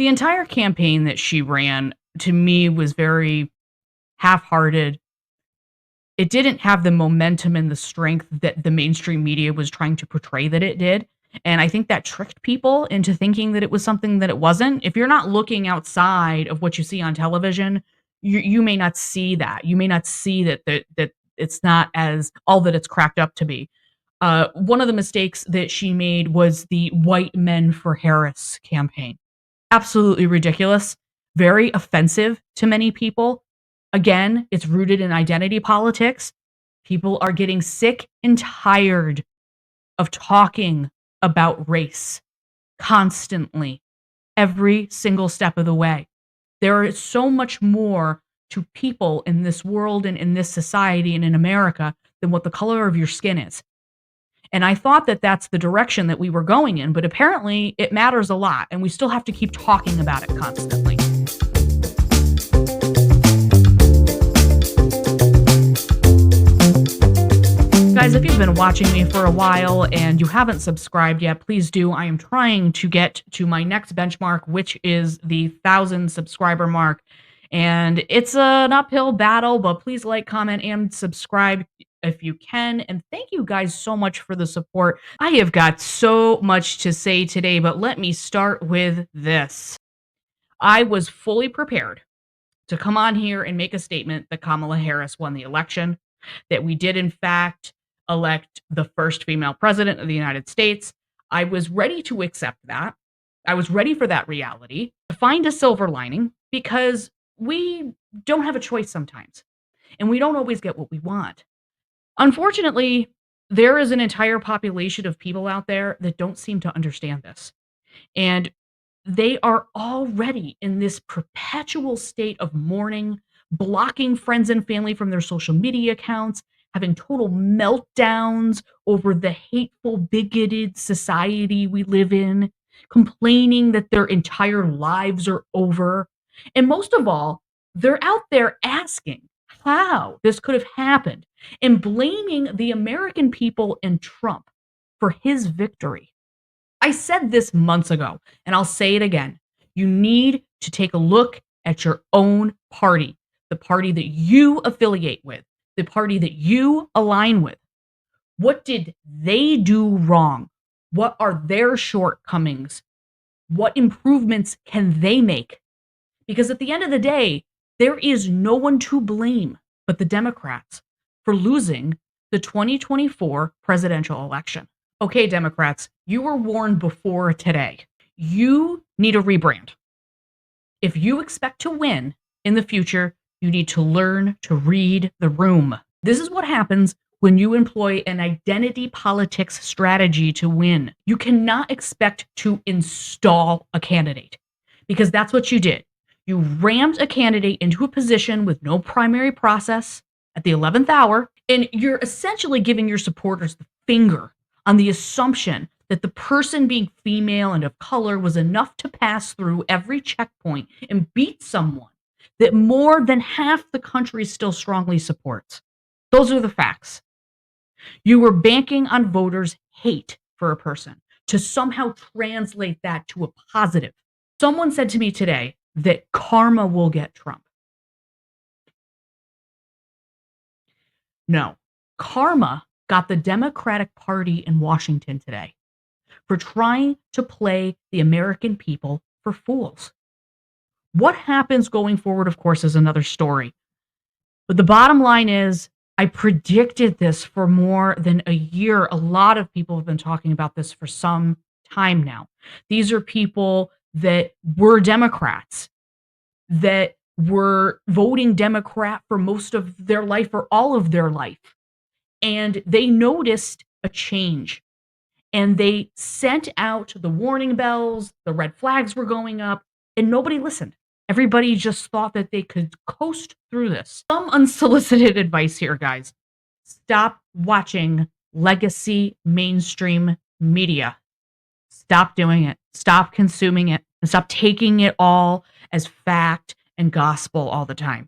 The entire campaign that she ran, to me, was very half-hearted. It didn't have the momentum and the strength that the mainstream media was trying to portray that it did, and I think that tricked people into thinking that it was something that it wasn't. If you're not looking outside of what you see on television, you may not see that. You may not see that it's not as all that it's cracked up to be. One of the mistakes that she made was the White Men for Harris campaign. Absolutely ridiculous, very offensive to many people. Again, it's rooted in identity politics. People are getting sick and tired of talking about race constantly, every single step of the way. There is so much more to people in this world and in this society and in America than what the color of your skin is. And I thought that that's the direction that we were going in, but apparently it matters a lot, and we still have to keep talking about it constantly. Guys, if you've been watching me for a while and you haven't subscribed yet, please do. I am trying to get to my next benchmark, which is the 1,000 subscriber mark. And it's an uphill battle, but please like, comment, and subscribe if you can. And thank you guys so much for the support. I have got so much to say today, but let me start with this. I was fully prepared to come on here and make a statement that Kamala Harris won the election, that we did, in fact, elect the first female president of the United States. I was ready to accept that. I was ready for that reality, to find a silver lining, because we don't have a choice sometimes, and we don't always get what we want. Unfortunately, there is an entire population of people out there that don't seem to understand this. And they are already in this perpetual state of mourning, blocking friends and family from their social media accounts, having total meltdowns over the hateful, bigoted society we live in, complaining that their entire lives are over. And most of all, they're out there asking how this could have happened and blaming the American people and Trump for his victory. I said this months ago, and I'll say it again. You need to take a look at your own party, the party that you affiliate with, the party that you align with. What did they do wrong? What are their shortcomings? What improvements can they make? Because at the end of the day, there is no one to blame but the Democrats for losing the 2024 presidential election. Okay, Democrats, you were warned before today. You need a rebrand. If you expect to win in the future, you need to learn to read the room. This is what happens when you employ an identity politics strategy to win. You cannot expect to install a candidate, because that's what you did. You rammed a candidate into a position with no primary process at the 11th hour, and you're essentially giving your supporters the finger on the assumption that the person being female and of color was enough to pass through every checkpoint and beat someone that more than half the country still strongly supports. Those are the facts. You were banking on voters' hate for a person to somehow translate that to a positive. Someone said to me today that karma will get Trump. No, karma got the Democratic Party in Washington today for trying to play the American people for fools. What happens going forward, of course, is another story. But the bottom line is, I predicted this for more than a year. A lot of people have been talking about this for some time now. These are people that were Democrats, that were voting Democrat for most of their life or all of their life. And they noticed a change. And they sent out the warning bells, the red flags were going up, and nobody listened. Everybody just thought that they could coast through this. Some unsolicited advice here, guys. Stop watching legacy mainstream media. Stop doing it. Stop consuming it. And stop taking it all as fact and gospel all the time.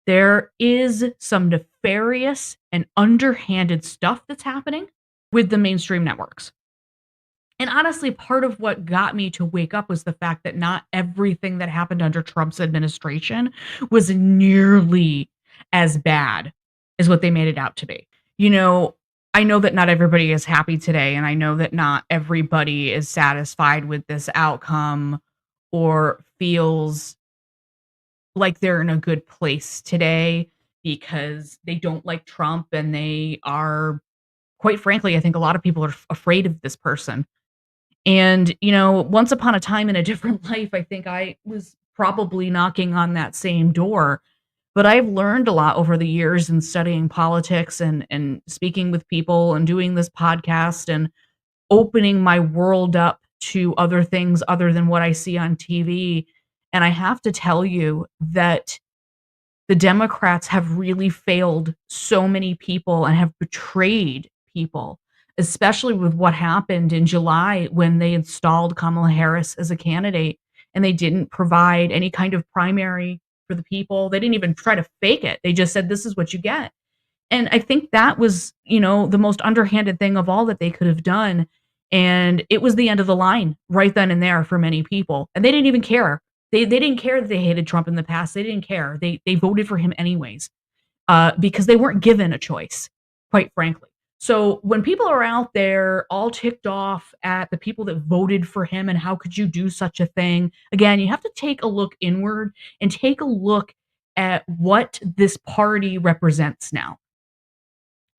There is some nefarious and underhanded stuff that's happening with the mainstream networks. And honestly, part of what got me to wake up was the fact that not everything that happened under Trump's administration was nearly as bad as what they made it out to be. You know, I know that not everybody is happy today, and I know that not everybody is satisfied with this outcome or feels like they're in a good place today because they don't like Trump and they are, quite frankly, I think a lot of people are afraid of this person. And, once upon a time in a different life, I think I was probably knocking on that same door. But I've learned a lot over the years in studying politics and speaking with people and doing this podcast and opening my world up to other things other than what I see on TV. And I have to tell you that the Democrats have really failed so many people and have betrayed people, especially with what happened in July when they installed Kamala Harris as a candidate and they didn't provide any kind of primary for the people. They didn't even try to fake it. They just said, this is what you get. And I think that was, the most underhanded thing of all that they could have done. And it was the end of the line right then and there for many people. And they didn't even care. They didn't care that they hated Trump in the past. They didn't care. They voted for him anyways, because they weren't given a choice, quite frankly. So when people are out there all ticked off at the people that voted for him and how could you do such a thing? Again, you have to take a look inward and take a look at what this party represents now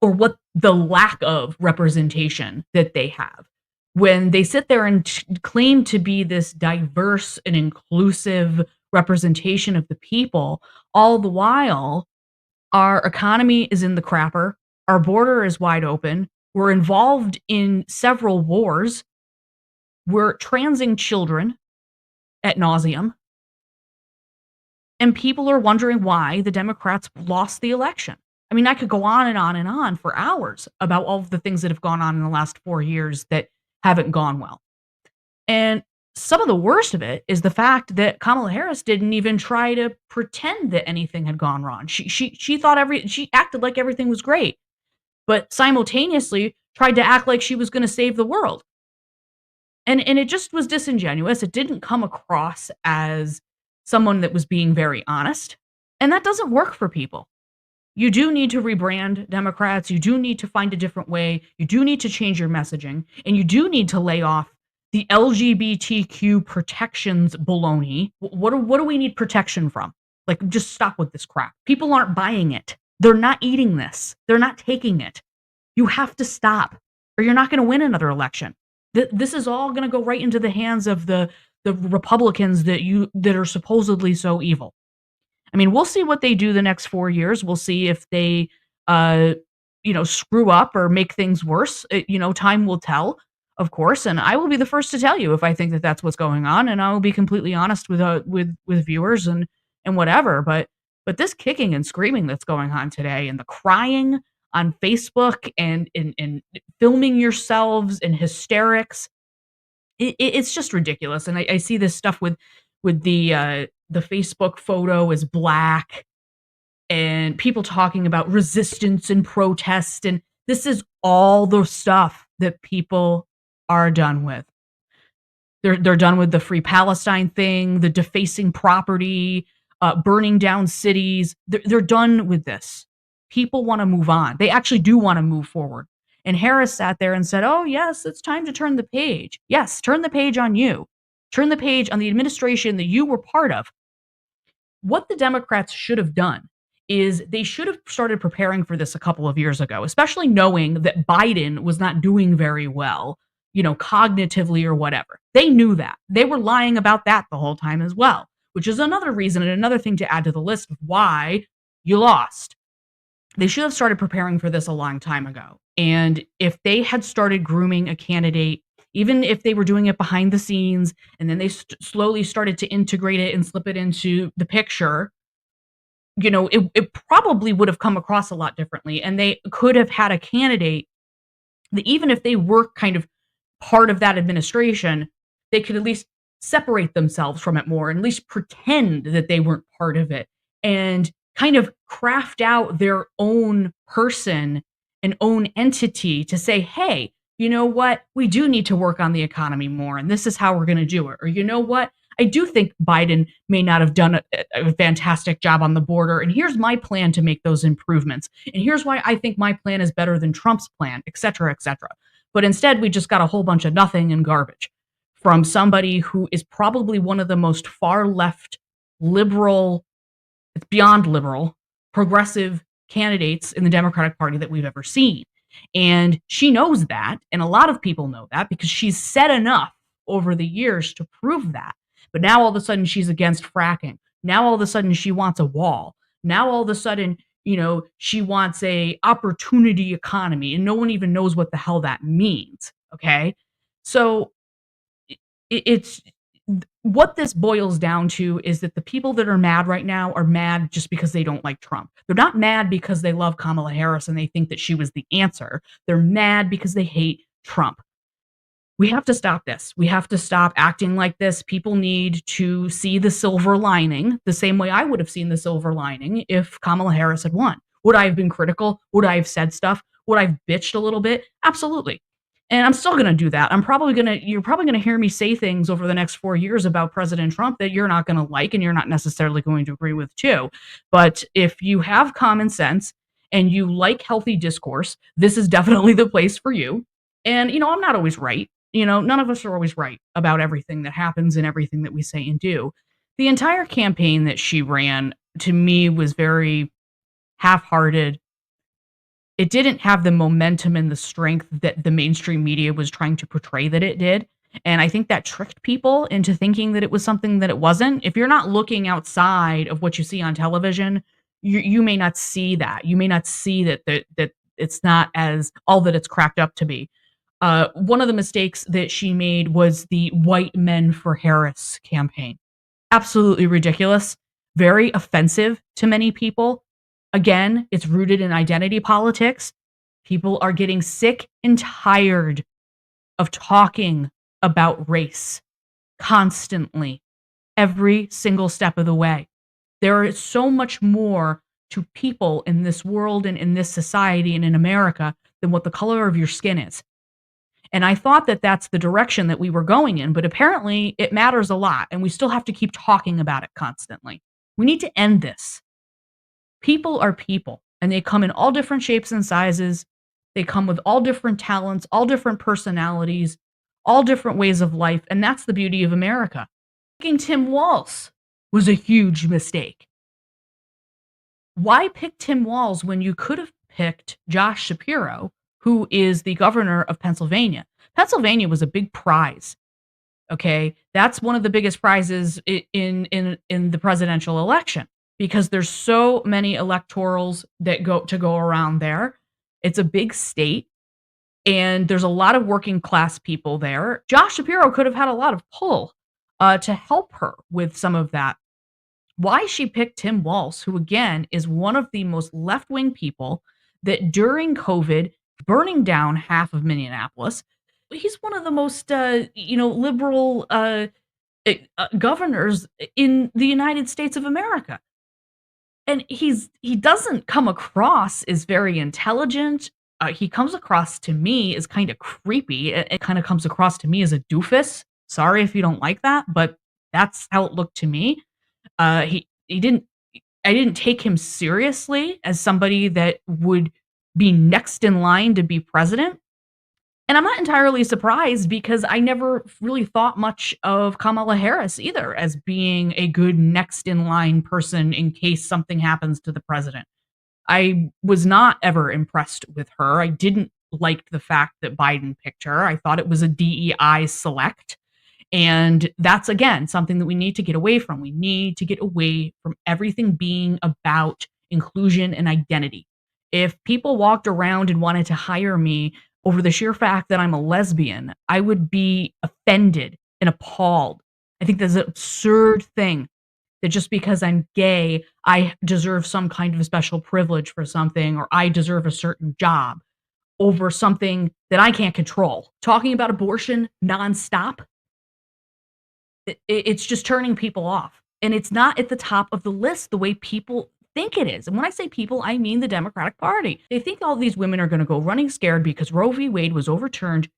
or what the lack of representation that they have. When they sit there and claim to be this diverse and inclusive representation of the people, all the while, our economy is in the crapper, our border is wide open, we're involved in several wars, we're transing children at nauseum, and people are wondering why the Democrats lost the election. I mean, I could go on and on and on for hours about all of the things that have gone on in the last 4 years that haven't gone well. And some of the worst of it is the fact that Kamala Harris didn't even try to pretend that anything had gone wrong. She thought she acted like everything was great, but simultaneously tried to act like she was going to save the world. And it just was disingenuous. It didn't come across as someone that was being very honest, and that doesn't work for people. You do need to rebrand Democrats. You do need to find a different way. You do need to change your messaging, and you do need to lay off the LGBTQ protections baloney. What do we need protection from? Like, just stop with this crap. People aren't buying it. They're not eating this. They're not taking it. You have to stop, or you're not going to win another election. This is all going to go right into the hands of the Republicans that are supposedly so evil. I mean, we'll see what they do the next 4 years. We'll see if they, uh, screw up or make things worse. Time will tell, of course, and I will be the first to tell you if I think that that's what's going on, and I will be completely honest with viewers and whatever. But this kicking and screaming that's going on today, and the crying on Facebook and filming yourselves in hysterics, it's just ridiculous. And I see this stuff with the Facebook photo is black and people talking about resistance and protest, and this is all the stuff that people are done with. They're done with the Free Palestine thing, the defacing property, burning down cities. They're done with this. People wanna move on. They actually do wanna move forward. And Harris sat there and said, "Oh, yes, it's time to turn the page." Yes, turn the page on you. Turn the page on the administration that you were part of. What the Democrats should have done is they should have started preparing for this a couple of years ago, especially knowing that Biden was not doing very well, cognitively or whatever. They knew that. They were lying about that the whole time as well, which is another reason and another thing to add to the list of why you lost. They should have started preparing for this a long time ago. And if they had started grooming a candidate, even if they were doing it behind the scenes, and then they slowly started to integrate it and slip it into the picture, it probably would have come across a lot differently. And they could have had a candidate that, even if they were kind of part of that administration, they could at least separate themselves from it more and at least pretend that they weren't part of it and kind of craft out their own person and own entity to say, hey, you know what? We do need to work on the economy more, and this is how we're going to do it. Or, you know what? I do think Biden may not have done a fantastic job on the border, and here's my plan to make those improvements. And here's why I think my plan is better than Trump's plan, et cetera, et cetera. But instead, we just got a whole bunch of nothing and garbage from somebody who is probably one of the most far left liberal, it's beyond liberal, progressive candidates in the Democratic Party that we've ever seen. And she knows that. And a lot of people know that because she's said enough over the years to prove that. But now all of a sudden she's against fracking. Now all of a sudden she wants a wall. Now all of a sudden, she wants a opportunity economy and no one even knows what the hell that means. Okay. So it's what this boils down to is that the people that are mad right now are mad just because they don't like Trump. They're not mad because they love Kamala Harris and they think that she was the answer. They're mad because they hate Trump. We have to stop this. We have to stop acting like this. People need to see the silver lining the same way I would have seen the silver lining if Kamala Harris had won. Would I have been critical? Would I have said stuff? Would I have bitched a little bit? Absolutely. And I'm still going to do that. You're probably going to hear me say things over the next 4 years about President Trump that you're not going to like and you're not necessarily going to agree with too. But if you have common sense and you like healthy discourse, this is definitely the place for you. And, I'm not always right. None of us are always right about everything that happens and everything that we say and do. The entire campaign that she ran to me was very half-hearted. It didn't have the momentum and the strength that the mainstream media was trying to portray that it did. And I think that tricked people into thinking that it was something that it wasn't. If you're not looking outside of what you see on television, you may not see that. You may not see that it's not as all that it's cracked up to be. One of the mistakes that she made was the White Men for Harris campaign. Absolutely ridiculous, very offensive to many people. Again, it's rooted in identity politics. People are getting sick and tired of talking about race constantly, every single step of the way. There is so much more to people in this world and in this society and in America than what the color of your skin is. And I thought that that's the direction that we were going in, but apparently it matters a lot, and we still have to keep talking about it constantly. We need to end this. People are people, and they come in all different shapes and sizes. They come with all different talents, all different personalities, all different ways of life, and that's the beauty of America. Picking Tim Walz was a huge mistake. Why pick Tim Walz when you could have picked Josh Shapiro, who is the governor of Pennsylvania? Pennsylvania was a big prize. Okay, that's one of the biggest prizes in the presidential election because there's so many electorals that go around there. It's a big state, and there's a lot of working class people there. Josh Shapiro could have had a lot of pull to help her with some of that. Why she picked Tim Walz, who again is one of the most left wing people that during COVID, burning down half of Minneapolis, he's one of the most liberal governors in the United States of America. And he doesn't come across as very intelligent. He comes across to me as kind of creepy. It kind of comes across to me as a doofus. Sorry if you don't like that, but that's how it looked to me. He didn't I didn't take him seriously as somebody that would be next in line to be president. And I'm not entirely surprised because I never really thought much of Kamala Harris either as being a good next in line person in case something happens to the president. I was not ever impressed with her. I didn't like the fact that Biden picked her. I thought it was a DEI select. And that's again something that we need to get away from. We need to get away from everything being about inclusion and identity. If people walked around and wanted to hire me over the sheer fact that I'm a lesbian, I would be offended and appalled. I think that's an absurd thing that just because I'm gay, I deserve some kind of a special privilege for something or I deserve a certain job over something that I can't control. Talking about abortion nonstop, it's just turning people off. And it's not at the top of the list the way people think it is. And when I say people, I mean the Democratic Party. They think all these women are going to go running scared because Roe v. Wade was overturned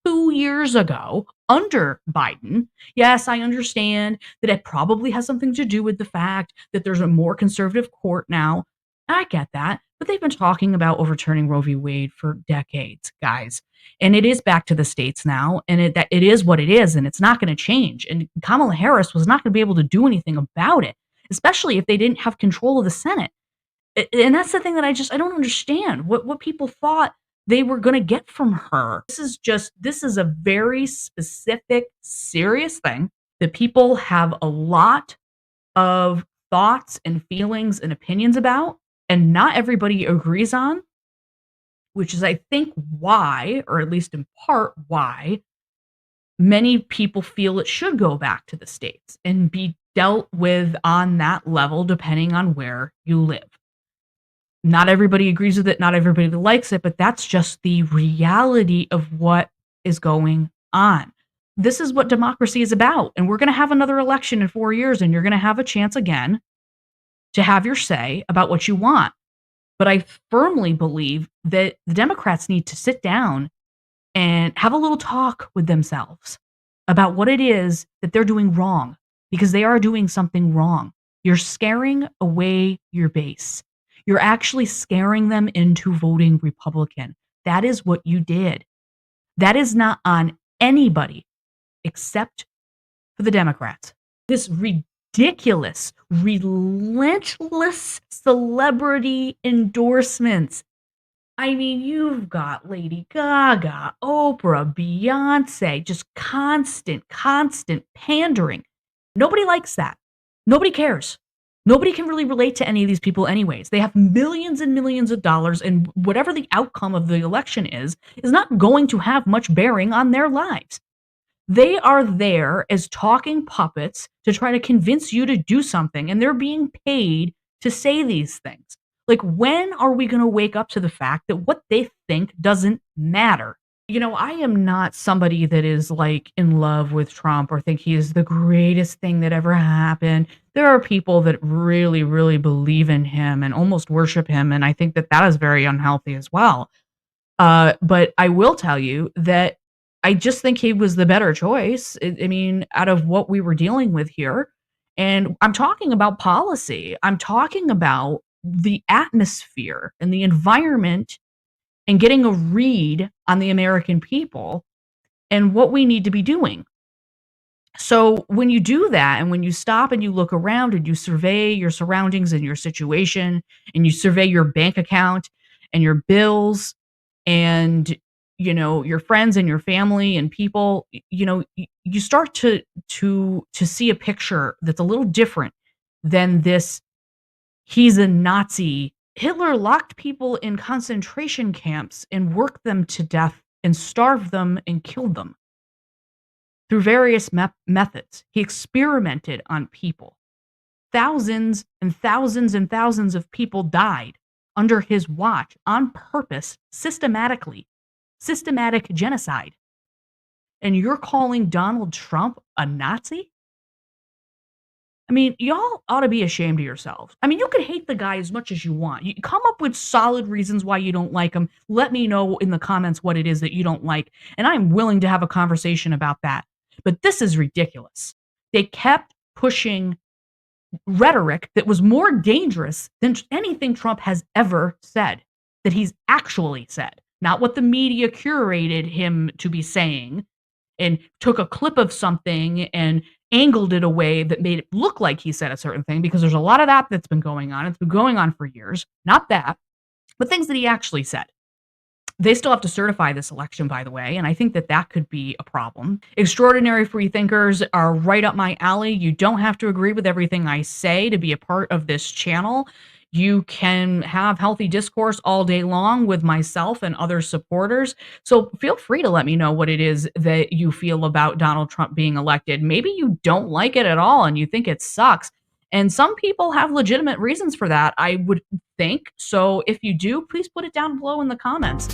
2 years ago under Biden. Yes, I understand that it probably has something to do with the fact that there's a more conservative court now. I get that. But they've been talking about overturning Roe v. Wade for decades, guys. And it is back to the states now. And it is what it is. And it's not going to change. And Kamala Harris was not going to be able to do anything about it, especially if they didn't have control of the Senate. And that's the thing that I don't understand what people thought they were going to get from her. This is a very specific, serious thing that people have a lot of thoughts and feelings and opinions about, and not everybody agrees on, which is, I think, why, or at least in part why, many people feel it should go back to the states and be dealt with on that level, depending on where you live. Not everybody agrees with it, not everybody likes it, but that's just the reality of what is going on. This is what democracy is about. And we're going to have another election in 4 years, and you're going to have a chance again to have your say about what you want. But I firmly believe that the Democrats need to sit down and have a little talk with themselves about what it is that they're doing wrong, because they are doing something wrong. You're scaring away your base. You're actually scaring them into voting Republican. That is what you did. That is not on anybody except for the Democrats. This ridiculous, relentless celebrity endorsements. I mean, you've got Lady Gaga, Oprah, Beyonce, just constant pandering. Nobody likes that. Nobody cares. Nobody can really relate to any of these people anyways. They have millions and millions of dollars, and whatever the outcome of the election is not going to have much bearing on their lives. They are there as talking puppets to try to convince you to do something, and they're being paid to say these things. Like, when are we going to wake up to the fact that what they think doesn't matter? You know, I am not somebody that is like in love with Trump or think he is the greatest thing that ever happened. There are people that really, really believe in him and almost worship him. And I think that that is very unhealthy as well. But I will tell you that I just think he was the better choice. I mean, out of what we were dealing with here. And I'm talking about policy. I'm talking about the atmosphere and the environment and getting a read on the American people and what we need to be doing. So when you do that, and when you stop and you look around and you survey your surroundings and your situation, and you survey your bank account and your bills and, you know, your friends and your family and people, you know, you start to see a picture that's a little different than this. He's a Nazi. Hitler locked people in concentration camps and worked them to death and starved them and killed them through various methods. He experimented on people. Thousands and thousands and thousands of people died under his watch on purpose, systematically. Systematic genocide. And you're calling Donald Trump a Nazi? I mean, y'all ought to be ashamed of yourselves. I mean, you can hate the guy as much as you want. You come up with solid reasons why you don't like him. Let me know in the comments what it is that you don't like, and I'm willing to have a conversation about that. But this is ridiculous. They kept pushing rhetoric that was more dangerous than anything Trump has ever said, that he's actually said, not what the media curated him to be saying and took a clip of something and angled it a way that made it look like he said a certain thing, because there's a lot of that that's been going on. It's been going on for years. Not that, but things that he actually said. They still have to certify this election, by the way, and I think that that could be a problem. Extraordinary free thinkers are right up my alley. You don't have to agree with everything I say to be a part of this channel. You can have healthy discourse all day long with myself and other supporters. So feel free to let me know what it is that you feel about Donald Trump being elected. Maybe you don't like it at all and you think it sucks. And some people have legitimate reasons for that, I would think. So if you do, please put it down below in the comments.